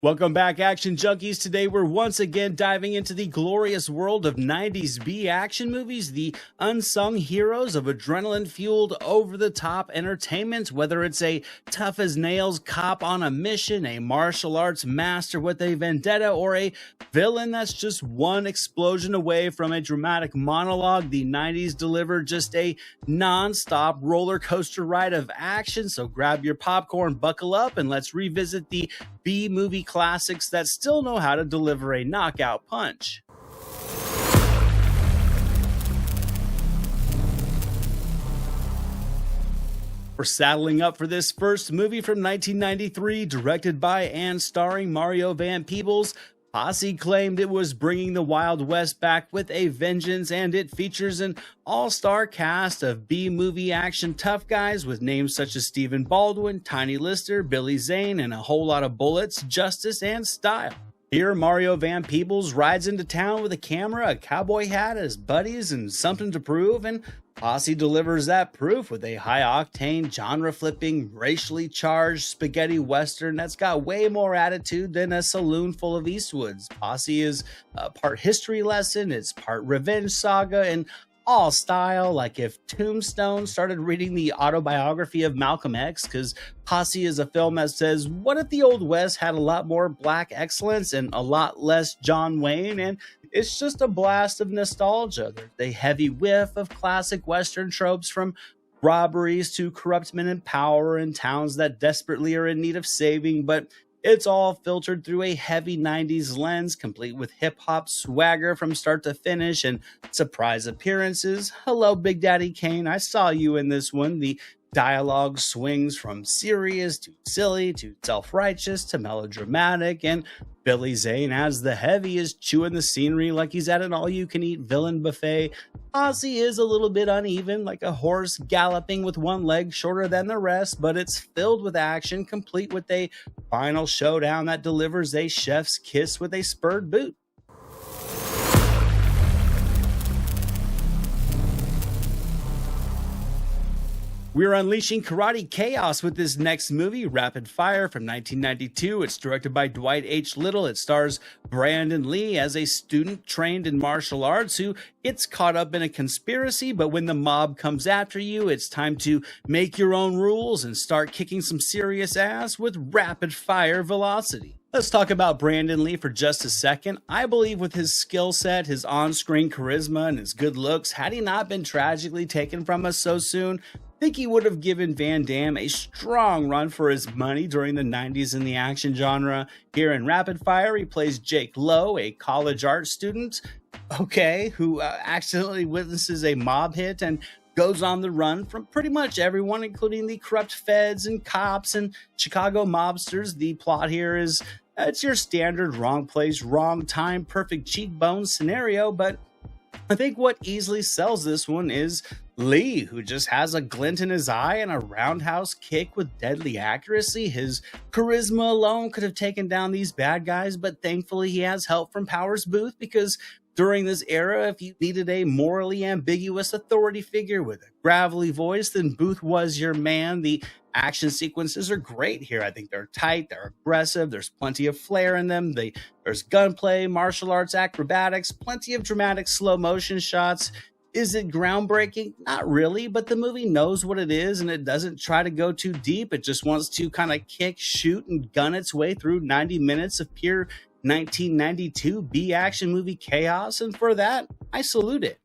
Welcome back, Action Junkies. Today we're once again diving into the glorious world of 90s B action movies, the unsung heroes of adrenaline-fueled, over-the-top entertainment, whether it's a tough-as-nails cop on a mission, a martial arts master with a vendetta, or a villain that's just one explosion away from a dramatic monologue. The 90s delivered just a non-stop roller coaster ride of action, so grab your popcorn, buckle up, and let's revisit the B-movie classics that still know how to deliver a knockout punch. We're saddling up for this first movie from 1993, directed by and starring Mario Van Peebles. Posse claimed it was bringing the Wild West back with a vengeance, and it features an all-star cast of B-movie action tough guys with names such as Stephen Baldwin, Tiny Lister, Billy Zane, and a whole lot of bullets, justice, and style. Here, Mario Van Peebles rides into town with a camera, a cowboy hat, his buddies, and something to prove, and Posse delivers that proof with a high-octane, genre-flipping, racially charged spaghetti western that's got way more attitude than a saloon full of Eastwoods. Posse is part history lesson, it's part revenge saga, and all style, like if Tombstone started reading the autobiography of Malcolm X, because Posse is a film that says, what if the Old West had a lot more black excellence and a lot less John Wayne? And it's just a blast of nostalgia. There's a heavy whiff of classic Western tropes, from robberies to corrupt men in power in towns that desperately are in need of saving, but it's all filtered through a heavy 90s lens, complete with hip-hop swagger from start to finish and surprise appearances. Hello, Big Daddy Kane, I saw you in this one. The dialogue swings from serious to silly to self-righteous to melodramatic, and Billy Zane as the heavy is chewing the scenery like he's at an all-you-can-eat villain buffet. Posse is a little bit uneven, like a horse galloping with one leg shorter than the rest, but it's filled with action, complete with a final showdown that delivers a chef's kiss with a spurred boot. We're unleashing karate chaos with this next movie, Rapid Fire, from 1992. It's directed by Dwight H. Little. It stars Brandon Lee as a student trained in martial arts who gets caught up in a conspiracy, but when the mob comes after you, it's time to make your own rules and start kicking some serious ass with rapid fire velocity. Let's talk about Brandon Lee for just a second. I believe with his skill set, his on-screen charisma, and his good looks, had he not been tragically taken from us so soon, I think he would have given Van Damme a strong run for his money during the 90s in the action genre. Here in Rapid Fire, he plays Jake Lowe, a college art student, who accidentally witnesses a mob hit and goes on the run from pretty much everyone, including the corrupt feds and cops and Chicago mobsters. The plot here is, it's your standard wrong place, wrong time, perfect cheekbones scenario, but I think what easily sells this one is Lee, who just has a glint in his eye and a roundhouse kick with deadly accuracy. His charisma alone could have taken down these bad guys, but thankfully he has help from Powers Booth, because during this era, if you needed a morally ambiguous authority figure with a gravelly voice, then Booth was your man. The action sequences are great here. I think they're tight, they're aggressive, there's plenty of flair in them. There's gunplay, martial arts, acrobatics, plenty of dramatic slow motion shots. Is it groundbreaking? Not really, but the movie knows what it is, and it doesn't try to go too deep. It just wants to kind of kick, shoot, and gun its way through 90 minutes of pure 1992 B-action movie chaos, and for that, I salute it.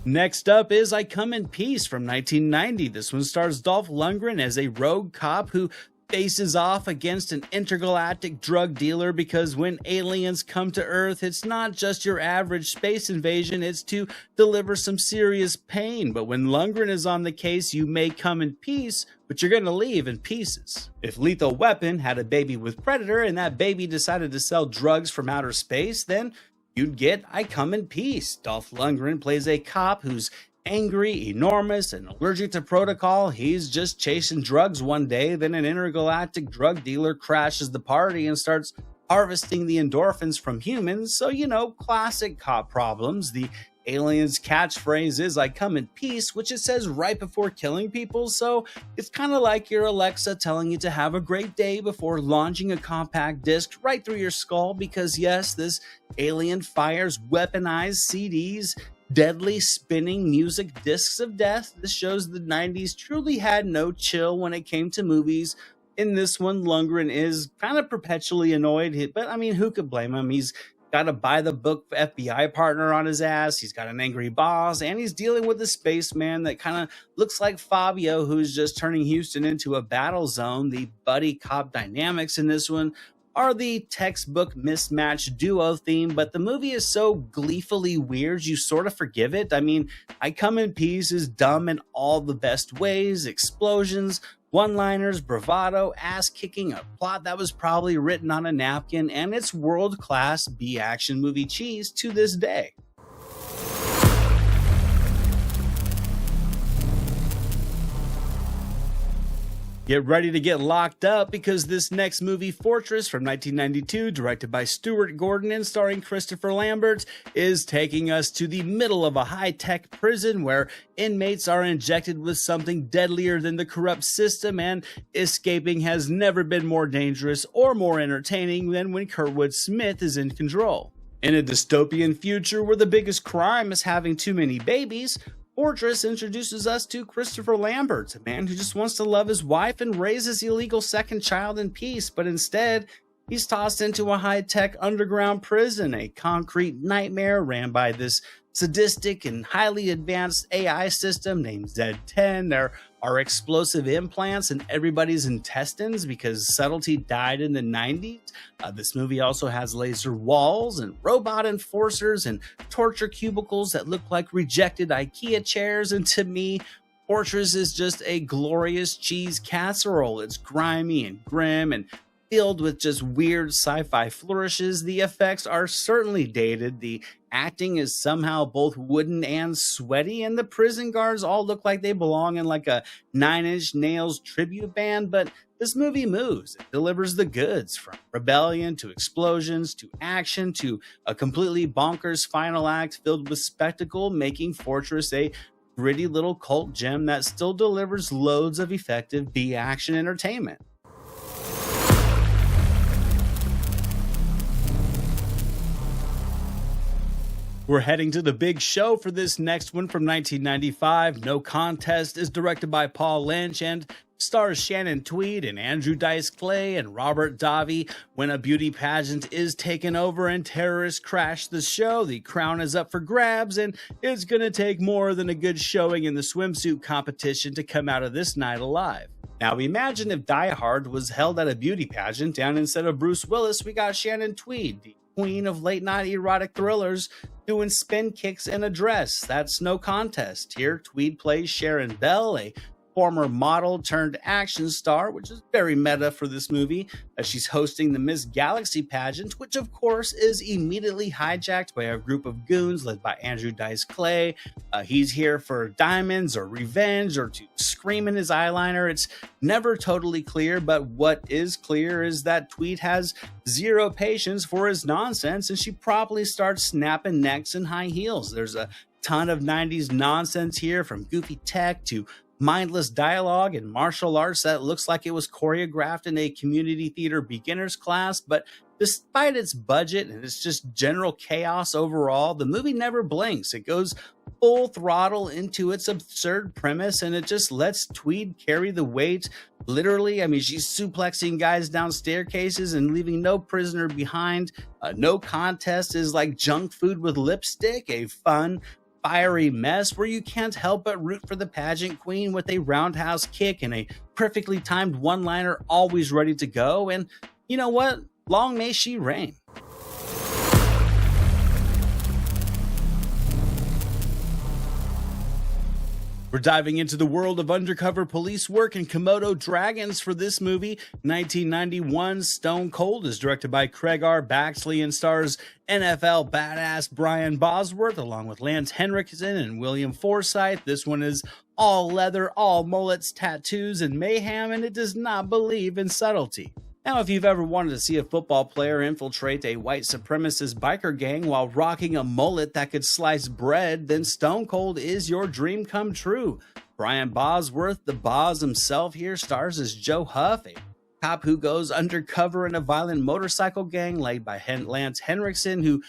Next up is I Come in Peace from 1990. This one stars Dolph Lundgren as a rogue cop who faces off against an intergalactic drug dealer, because when aliens come to Earth, it's not just your average space invasion, it's to deliver some serious pain. But when Lundgren is on the case, you may come in peace, but you're gonna leave in pieces. If Lethal Weapon had a baby with Predator and that baby decided to sell drugs from outer space, then you'd get I Come in Peace. Dolph Lundgren plays a cop who's angry, enormous, and allergic to protocol. He's just chasing drugs one day, then an intergalactic drug dealer crashes the party and starts harvesting the endorphins from humans. So, classic cop problems. The Alien's catchphrase is "I come in peace," which it says right before killing people, so it's kind of like your Alexa telling you to have a great day before launching a compact disc right through your skull, because yes, this alien fires weaponized CDs, deadly spinning music discs of death. This shows the 90s truly had no chill when it came to movies. In this one, Lundgren is kind of perpetually annoyed, but I mean, who could blame him? He's got a by the book FBI partner on his ass, he's got an angry boss, and he's dealing with a spaceman that kind of looks like Fabio, who's just turning Houston into a battle zone. The buddy cop dynamics in this one are the textbook mismatched duo theme, but the movie is so gleefully weird you sort of forgive it. I mean, I Come in Peace is dumb in all the best ways: explosions, one-liners, bravado, ass-kicking, a plot that was probably written on a napkin, and it's world-class B-action movie cheese to this day. Get ready to get locked up, because this next movie, Fortress from 1992, directed by Stuart Gordon and starring Christopher Lambert, is taking us to the middle of a high-tech prison where inmates are injected with something deadlier than the corrupt system, and escaping has never been more dangerous or more entertaining than when Kurtwood Smith is in control. In a dystopian future where the biggest crime is having too many babies, Fortress introduces us to Christopher Lambert, a man who just wants to love his wife and raise his illegal second child in peace, but instead, he's tossed into a high-tech underground prison, a concrete nightmare ran by this sadistic and highly advanced AI system named Z10. There are explosive implants in everybody's intestines because subtlety died in the 90s. This movie also has laser walls and robot enforcers and torture cubicles that look like rejected IKEA chairs, and to me, Fortress is just a glorious cheese casserole. It's grimy and grim and filled with just weird sci-fi flourishes. The effects are certainly dated, the acting is somehow both wooden and sweaty, and the prison guards all look like they belong in like a Nine Inch Nails tribute band, but this movie moves. It delivers the goods, from rebellion to explosions to action to a completely bonkers final act filled with spectacle, making Fortress a gritty little cult gem that still delivers loads of effective B-action entertainment. We're heading to the big show for this next one from 1995. No Contest is directed by Paul Lynch and stars Shannon Tweed and Andrew Dice Clay and Robert Davi. When a beauty pageant is taken over and terrorists crash the show, the crown is up for grabs, and it's gonna take more than a good showing in the swimsuit competition to come out of this night alive. Now imagine if Die Hard was held at a beauty pageant, and instead of Bruce Willis, we got Shannon Tweed, the queen of late-night erotic thrillers, doing spin kicks in a dress. That's No Contest. Here, Tweed plays Sharon Bell, a former model turned action star, which is very meta for this movie, as she's hosting the Miss Galaxy pageant, which of course is immediately hijacked by a group of goons led by Andrew Dice Clay. He's here for diamonds or revenge or to scream in his eyeliner. It's never totally clear, but what is clear is that Tweed has zero patience for his nonsense, and she promptly starts snapping necks in high heels. There's a ton of 90s nonsense here, from goofy tech to mindless dialogue and martial arts that looks like it was choreographed in a community theater beginners class. But despite its budget and it's just general chaos overall, the movie never blinks. It goes full throttle into its absurd premise, and it just lets Tweed carry the weight. Literally, I mean, she's suplexing guys down staircases and leaving no prisoner behind. No Contest is like junk food with lipstick, a fun, fiery mess where you can't help but root for the pageant queen with a roundhouse kick and a perfectly timed one-liner always ready to go. And you know what? Long may she reign. We're diving into the world of undercover police work and Komodo dragons for this movie. 1991 Stone Cold is directed by Craig R. Baxley and stars NFL badass Brian Bosworth along with Lance Henriksen and William Forsythe. This one is all leather, all mullets, tattoos, and mayhem, and it does not believe in subtlety. Now, if you've ever wanted to see a football player infiltrate a white supremacist biker gang while rocking a mullet that could slice bread, then Stone Cold is your dream come true. Brian Bosworth, the Boz himself, here stars as Joe Huff, a cop who goes undercover in a violent motorcycle gang led by Lance Henriksen, who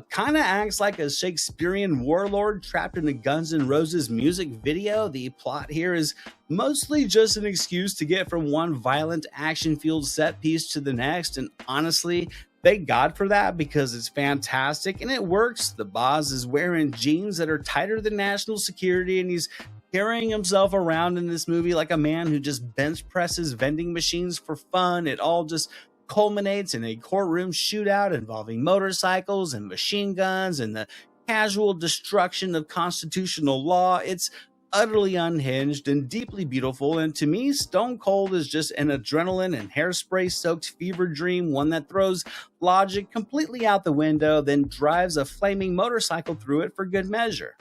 kind of acts like a Shakespearean warlord trapped in a Guns N' Roses music video. The plot here is mostly just an excuse to get from one violent, action-fueled set piece to the next, and honestly, thank God for that because it's fantastic and it works. The Boz is wearing jeans that are tighter than national security, and he's carrying himself around in this movie like a man who just bench presses vending machines for fun. It all just culminates in a courtroom shootout involving motorcycles and machine guns and the casual destruction of constitutional law. It's utterly unhinged and deeply beautiful, and to me, Stone Cold is just an adrenaline and hairspray-soaked fever dream, one that throws logic completely out the window, then drives a flaming motorcycle through it for good measure.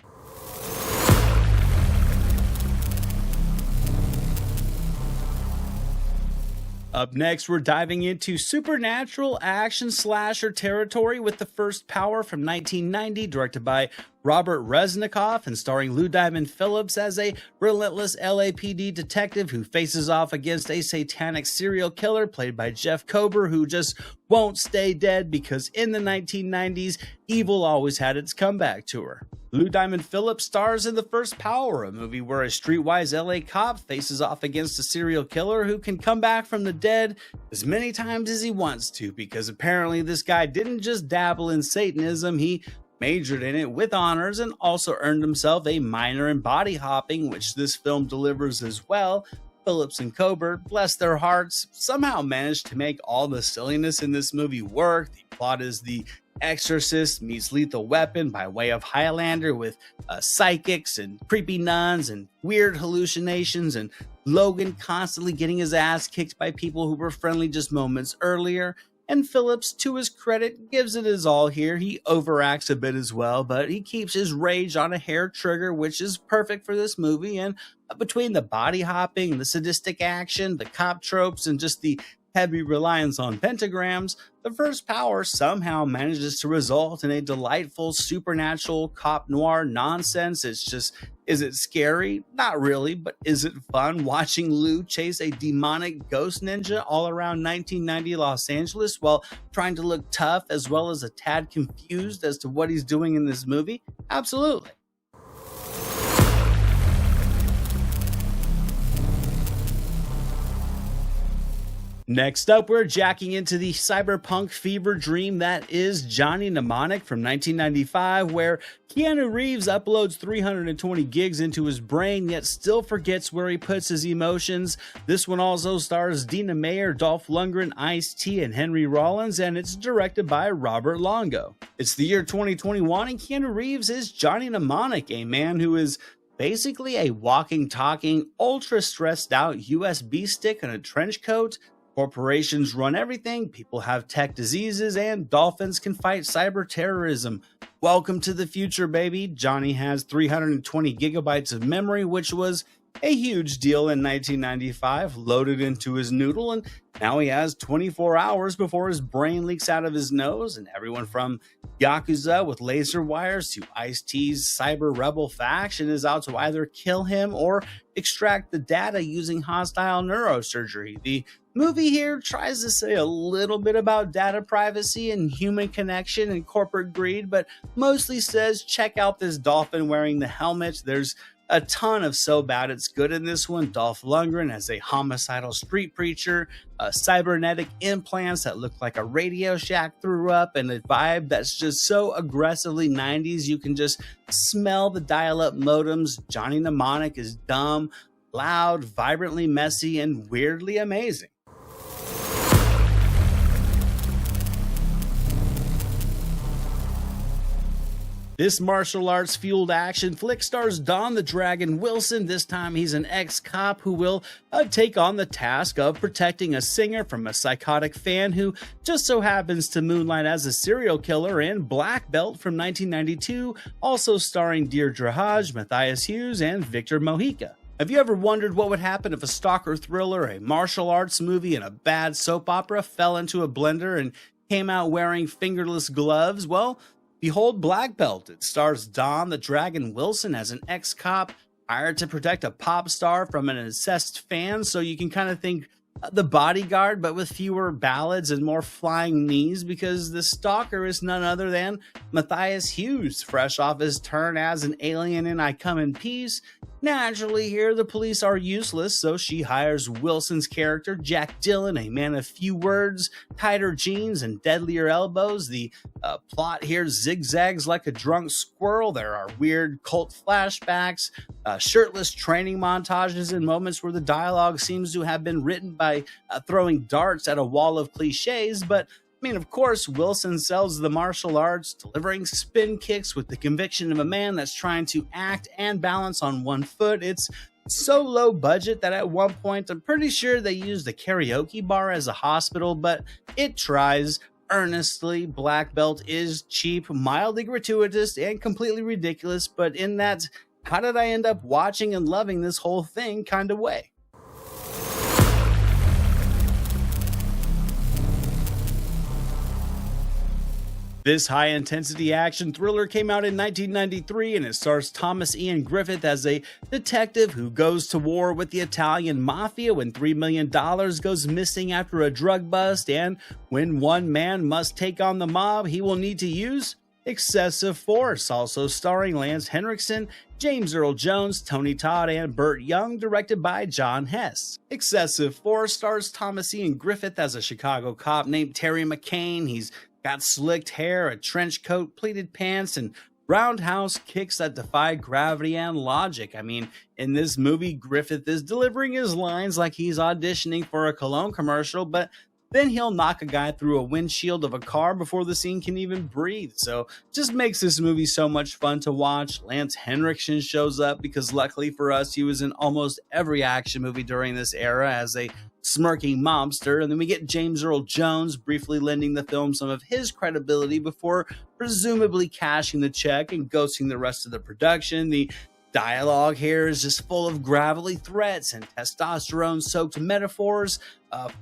Up next, we're diving into supernatural action slasher territory with The First Power from 1990, directed by Robert Resnikoff and starring Lou Diamond Phillips as a relentless LAPD detective who faces off against a satanic serial killer played by Jeff Kober, who just won't stay dead because in the 1990s, evil always had its comeback tour. Lou Diamond Phillips stars in The First Power, a movie where a streetwise LA cop faces off against a serial killer who can come back from the dead as many times as he wants to, because apparently this guy didn't just dabble in Satanism, he majored in it with honors and also earned himself a minor in body hopping, which this film delivers as well. Phillips and Kober, bless their hearts, somehow managed to make all the silliness in this movie work. The plot is The Exorcist meets Lethal Weapon by way of Highlander, with psychics and creepy nuns and weird hallucinations, and Logan constantly getting his ass kicked by people who were friendly just moments earlier. And Phillips, to his credit, gives it his all here. He overacts a bit as well, but he keeps his rage on a hair trigger, which is perfect for this movie. And between the body hopping, the sadistic action, the cop tropes, and just the heavy reliance on pentagrams, The First Power somehow manages to result in a delightful supernatural cop noir nonsense. It's just, is it scary? Not really, but is it fun watching Lou chase a demonic ghost ninja all around 1990 Los Angeles while trying to look tough as well as a tad confused as to what he's doing in this movie? Absolutely. Next up, we're jacking into the cyberpunk fever dream that is Johnny Mnemonic from 1995, where Keanu Reeves uploads 320 gigs into his brain, yet still forgets where he puts his emotions. This one also stars Dina Meyer, Dolph Lundgren, Ice-T, and Henry Rollins, and it's directed by Robert Longo. It's the year 2021, and Keanu Reeves is Johnny Mnemonic, a man who is basically a walking, talking, ultra stressed out USB stick in a trench coat. Corporations run everything, people have tech diseases, and dolphins can fight cyber terrorism. Welcome to the future, baby. Johnny has 320 gigabytes of memory, which was a huge deal in 1995, loaded into his noodle, and now he has 24 hours before his brain leaks out of his nose, and everyone from Yakuza with laser wires to Ice-T's cyber rebel faction is out to either kill him or extract the data using hostile neurosurgery. The movie here tries to say a little bit about data privacy and human connection and corporate greed, but mostly says check out this dolphin wearing the helmet. There's a ton of so bad it's good in this one. Dolph Lundgren as a homicidal street preacher, cybernetic implants that look like a Radio Shack threw up, and a vibe that's just so aggressively 90s you can just smell the dial-up modems. Johnny Mnemonic is dumb, loud, vibrantly messy, and weirdly amazing. This martial arts fueled action flick stars Don the Dragon Wilson. This time he's an ex-cop who will take on the task of protecting a singer from a psychotic fan who just so happens to moonlight as a serial killer in Blackbelt from 1992, also starring Deirdre Hodge, Matthias Hughes, and Victor Mojica. Have you ever wondered what would happen if a stalker thriller, a martial arts movie, and a bad soap opera fell into a blender and came out wearing fingerless gloves? Well, behold Blackbelt. It stars Don the Dragon Wilson as an ex-cop hired to protect a pop star from an incest fan, so you can kind of think The Bodyguard, but with fewer ballads and more flying knees, because the stalker is none other than Matthias Hughes, fresh off his turn as an alien in I Come in Peace. Naturally, here the police are useless, so she hires Wilson's character, Jack Dillon, a man of few words, tighter jeans, and deadlier elbows. The plot here zigzags like a drunk squirrel. There are weird cult flashbacks, shirtless training montages, and moments where the dialogue seems to have been written by throwing darts at a wall of cliches. But I mean, of course, Wilson sells the martial arts, delivering spin kicks with the conviction of a man that's trying to act and balance on one foot. It's so low budget that at one point, I'm pretty sure they used a karaoke bar as a hospital, but it tries earnestly. Blackbelt is cheap, mildly gratuitous, and completely ridiculous, but in that, how did I end up watching and loving this whole thing kind of way? This high-intensity action thriller came out in 1993, and it stars Thomas Ian Griffith as a detective who goes to war with the Italian mafia when $3 million goes missing after a drug bust, and when one man must take on the mob, he will need to use excessive force. Also starring Lance Henriksen, James Earl Jones, Tony Todd, and Burt Young, directed by John Hess. Excessive Force stars Thomas Ian Griffith as a Chicago cop named Terry McCain. He's got slicked hair, a trench coat, pleated pants, and roundhouse kicks that defy gravity and logic. I mean, in this movie, Griffith is delivering his lines like he's auditioning for a cologne commercial, but then he'll knock a guy through a windshield of a car before the scene can even breathe. So just makes this movie so much fun to watch. Lance Henriksen shows up because luckily for us, he was in almost every action movie during this era as a smirking mobster. And then we get James Earl Jones briefly lending the film some of his credibility before presumably cashing the check and ghosting the rest of the production. The dialogue here is just full of gravelly threats and testosterone-soaked metaphors.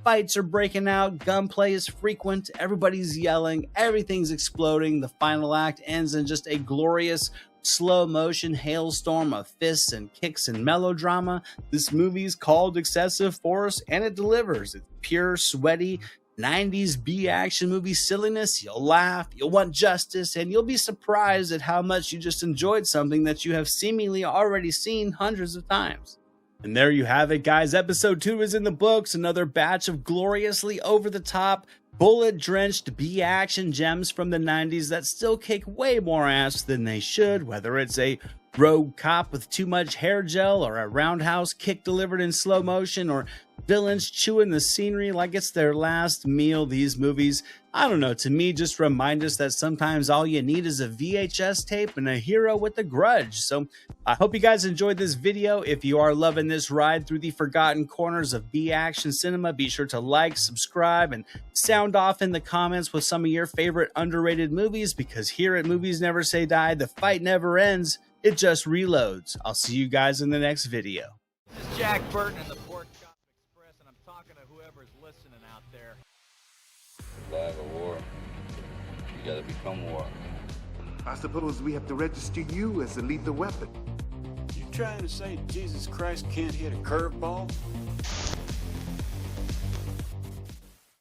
Fights are breaking out, gunplay is frequent, everybody's yelling, everything's exploding. The final act ends in just a glorious slow-motion hailstorm of fists and kicks and melodrama. This movie's called Excessive Force, and it delivers. It's pure, sweaty 90s B-action movie silliness. You'll laugh, you'll want justice, and you'll be surprised at how much you just enjoyed something that you have seemingly already seen hundreds of times. And there you have it, guys. Episode 2 is in the books. Another batch of gloriously over-the-top, bullet-drenched B-action gems from the 90s that still kick way more ass than they should, whether it's a rogue cop with too much hair gel, or a roundhouse kick delivered in slow motion, or villains chewing the scenery like it's their last meal. These movies, I don't know, to me just remind us that sometimes all you need is a VHS tape and a hero with a grudge. So I hope you guys enjoyed this video. If you are loving this ride through the forgotten corners of B-action cinema, be sure to like, subscribe, and sound off in the comments with some of your favorite underrated movies, because here at Movies Never Say Die, the fight never ends. It just reloads. I'll see you guys in the next video. This is Jack Burton in the Pork Chop Express, and I'm talking to whoever's listening out there. Flag of war. You gotta become war. I suppose we have to register you as a lethal weapon. You trying to say Jesus Christ can't hit a curveball?